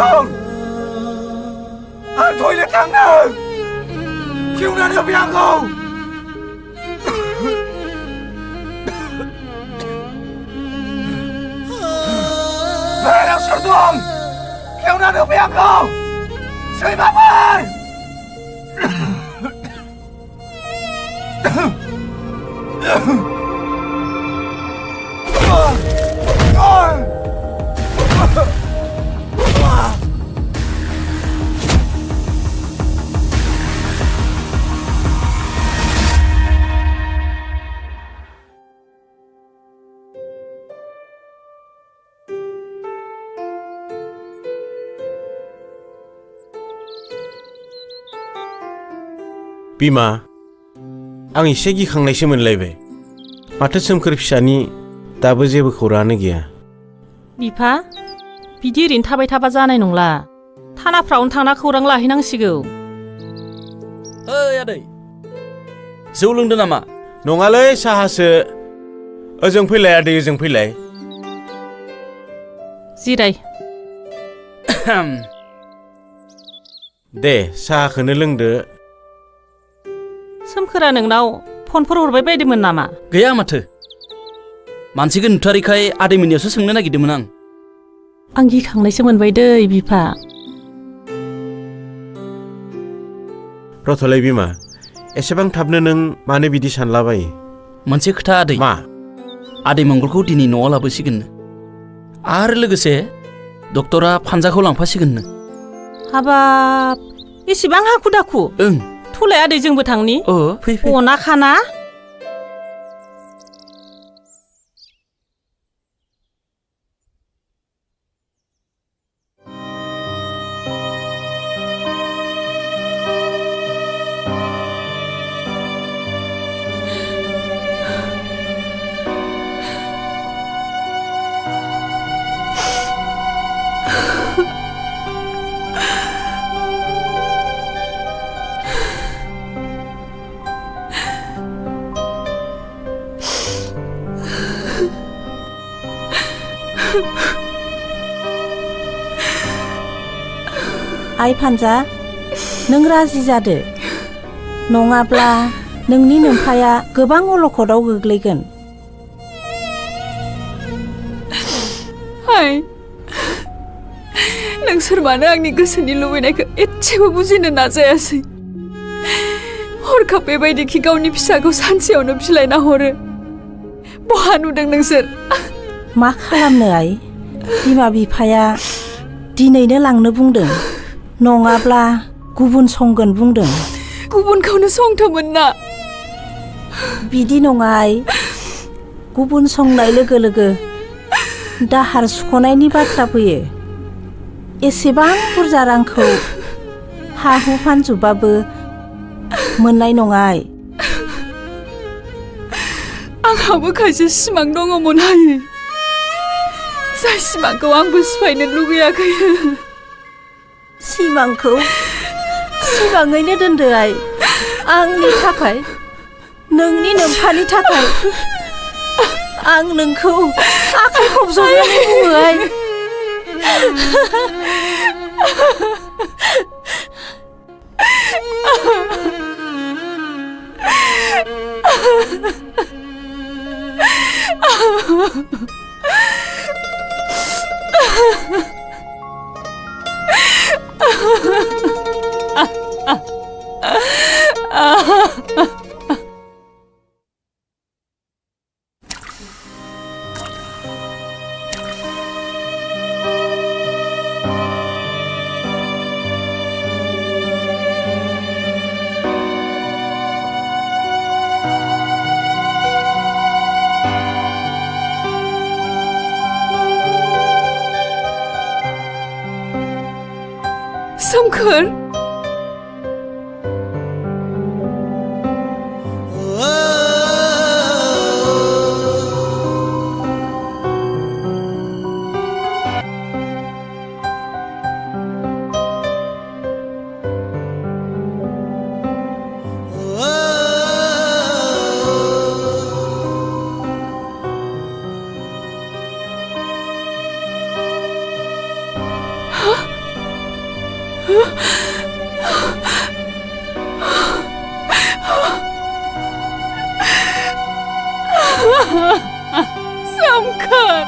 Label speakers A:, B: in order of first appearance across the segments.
A: दं आं टयलेट थांनो खेवनानै होफै आंखौ बाहेरायाव सोर दं खेवनानै होफै आंखौ सैमाफोर
B: बिमा आं एसे गिखांनायसो मोनलायबाय माथो सोमखोर फिसानि दाबो जेबो खौराङानो गैया
C: बिफा बिदि ओरैनो थाबाय थाबा जानाय नंला थानाफ्रावनो थांना खौरां लाहैनांसिगौ
D: ओइ आदै जौ लोंदों नामा
B: नङालै साहासो ओजों फैलाय आदै ओजों फैलाय
C: जिराय
B: दे साहाखौनो लोंदो
C: सोमखोरा नोंनाव फनफोर हरबाय बायदोंमोन नामा
D: गैया माथो मानसिखौ नुथारैखाय आदैमोननियावसो सोंनो नागिरदोंमोन
C: आं गिखांनायसो मोनबाय दै बिफा
B: रथ'लै बिमा एसेबां थाबनो नों मानो बिदि सानलाबायो
D: मोनसे खोथा आदै
B: मा
D: आदै मंगलखौ दिनै न'आव लाबोसिगोननो आरो लोगोसे डक्टरा फानजाखौ लांफासिगोननो
C: हाबाब एसेबां हाखु दाखु
D: ओं
C: थुलाय आदै जोंबो थांनि
D: फै फै
C: अना खाना
E: आइ फानजा नों राजि जादो नङाब्ला नोंनि नोमफाया गोबां अलखदाव गोग्लैगोन
F: हाय नोंसोर मानो आंनि गोसोनि लुबैनायखौ एसेबो बुजिनो नाजायासै हरखाब बेबायदिखि गावनि फिसाखौ सानसेयावनो बिलाइना हरो बहा नुदों नोंसोर
E: मा खालामनो आइ बिमा बिफाया दिनैनो लांनो बुंदों नङाब्ला गुबुन संगोन बुंदों
F: गुबुनखौनो संथोमोन ना
E: बिदि नङा आइ गुबुन संनाय लोगो लोगो दाहार सुख'नायनि बाथ्रा फैयो एसेबां बुरजा रांखौ हा हु फानजोबबाबो मोननाय नङा आइ
F: आंहाबो खायसे सिमां दङमोन हायो जाय सिमांखौ आंबो सिफायनो लुगैयाखै
E: सिमांखौ सिमाङैनो दोनदो आइ आंनि थाखाय नोंनि नोमफानि थाखाय आं नोंखौ आखाइ खबजबनानै बुङो आइ
F: सोमखोर Samkat.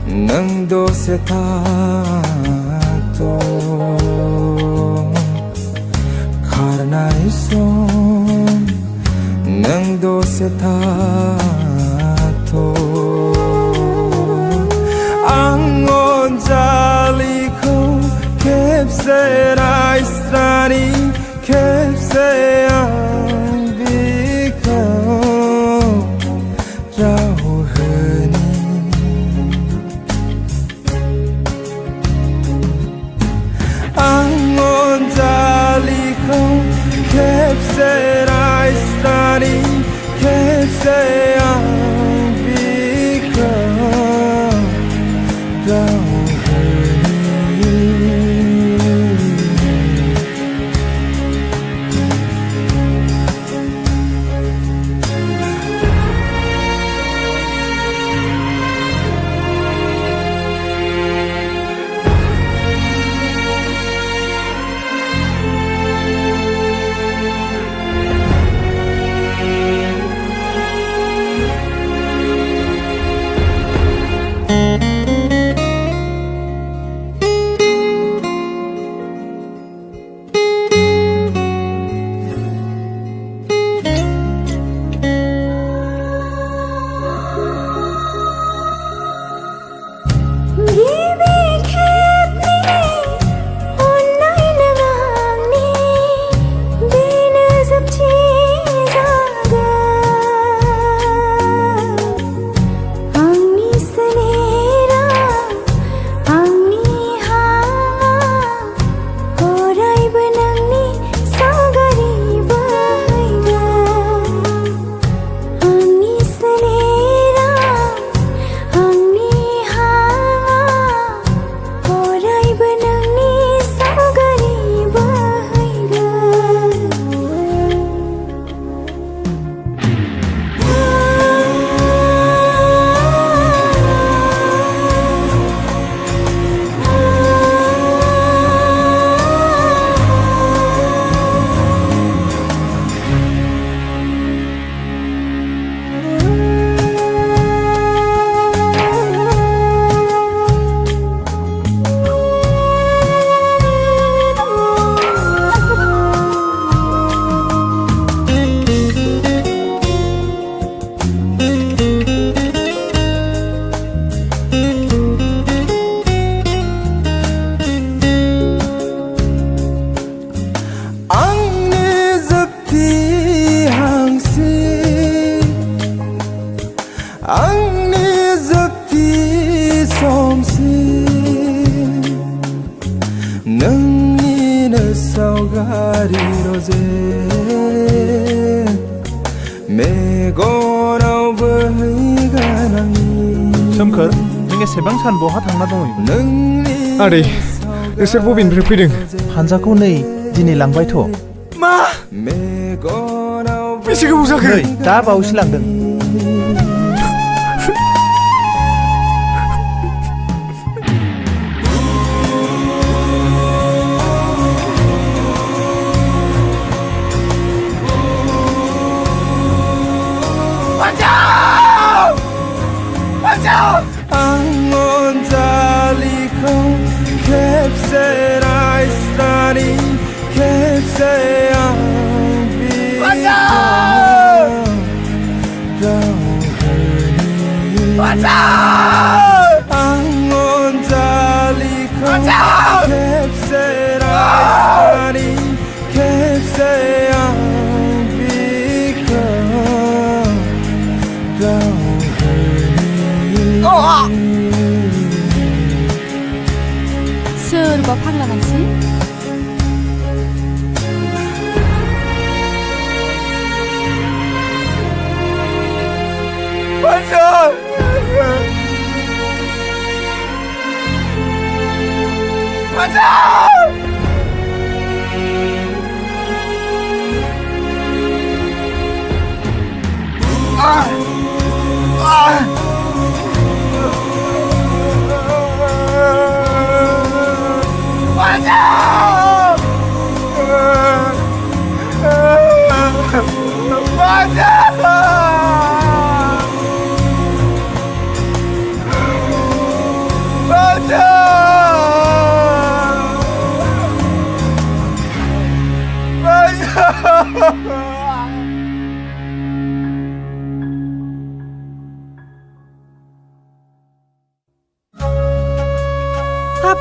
A: nang dose tato karena ison nang dose tato angon jaliko kepsera istrani kepse ambika rauhani angon jaliko kepsera istrani kepse ambika rauhani
G: सोमखोर नों एसेबां सान बहा थांना दङ
A: आदै नोंसोर बबेनिफ्राय फैदों
G: हानजाखौ नै दिनै लांबायथ'
A: मा बेसे गोबाव जाखो
G: नै दा बावैसो लांदों
F: सोरबा फाग्ला मानसि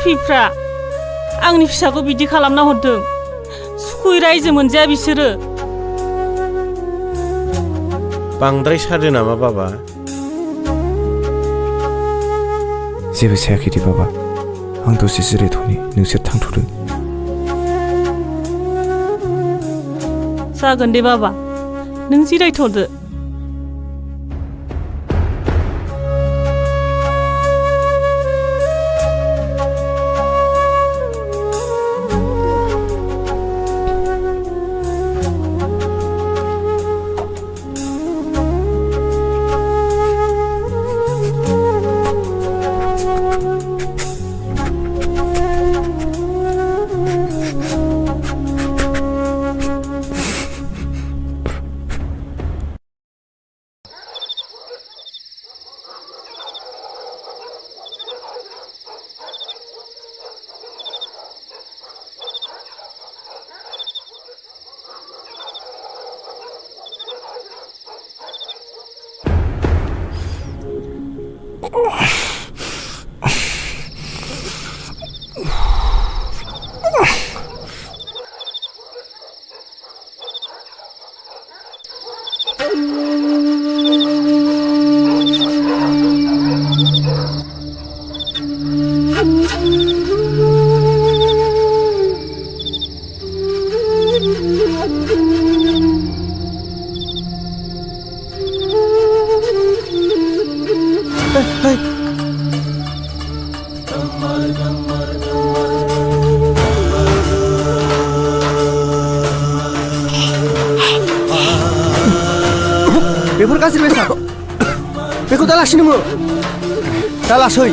C: पापिफ्रा आंनि फिसाखौ बिदि खालामना हरदों सुखुयै रायजो मोनजाया बिसोरो
B: बांद्राय सादो नामा बाबा
A: जेबो सायाखै दे बाबा आं दसे जिरायथ'नि नोंसोर थांथ'दो
C: जागोन दे बाबा नों जिरायथ'दो
G: बेफोर गाज्रि बेसाद बेखौ दा लासै नोङो दा लासै